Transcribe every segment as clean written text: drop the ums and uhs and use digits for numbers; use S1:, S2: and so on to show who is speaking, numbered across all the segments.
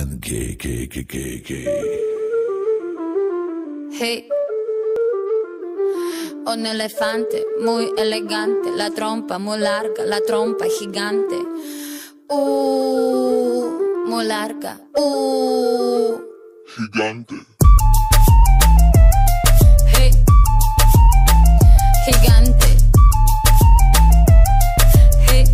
S1: digan que.
S2: Hey. Un elefante muy elegante, la trompa muy larga, la trompa gigante. Muy larga.
S3: Gigante.
S2: Hey. Gigante. Hey.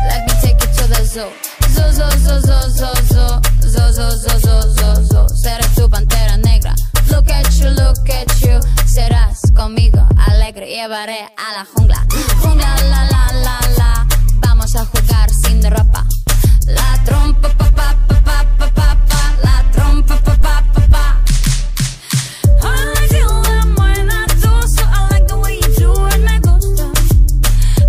S2: Let me take you to the zoo. Zoo, zoo, zoo, zoo, zoo, zoo. Zoo, zoo, zoo, zoo, zoo, zoo. Seré tu pantera negra. Look at you, look at you. Serás conmigo alegre, llevaré a la jungla. Jungla, la, la, la, la. Vamos a jugar sin ropa. La trompa, pa, pa, pa, pa, pa, pa, pa. La trompa, pa, pa, pa, pa. I like you when I do so. I like the way you do it, me gusta.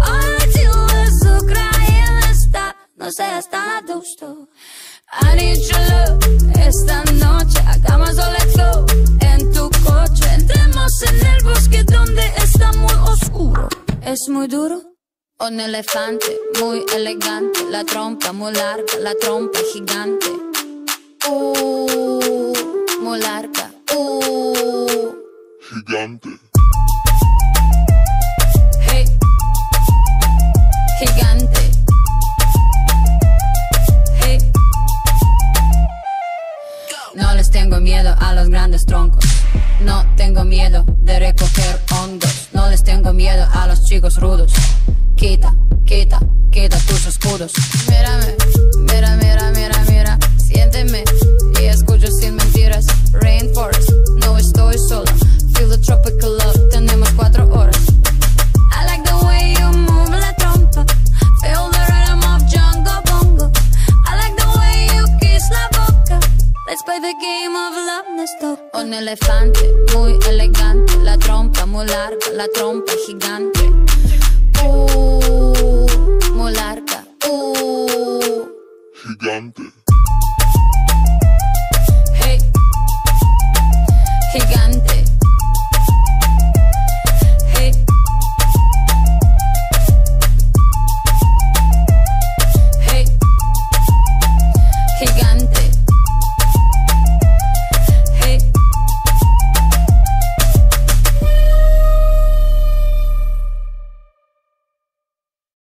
S2: I like you, azúcar y está. No seas tan adusto. I need your love. Esta noche hagamos o let's go. En tu coche entremos en el bosque donde está muy oscuro. Es muy duro. Un elefante muy elegante, la trompa muy larga, la trompa gigante. Muy larga.
S3: Gigante.
S2: Hey. Gigante. Hey. No les tengo miedo a los grandes troncos. No tengo miedo de recoger hongos. No les tengo miedo a los chicos rudos. Quita, quita, quita tus escudos. Mírame, mira, mira, mira, mira. Siénteme y escucho sin mentiras. Rainforest, no estoy sola. Feel the tropical love, tenemos 4 horas. I like the way you move la trompa. Feel the rhythm of Jungle Bongo. I like the way you kiss la boca. Let's play the game of love, let's talk. Un elefante muy elegante, la trompa muy larga, la trompa gigante.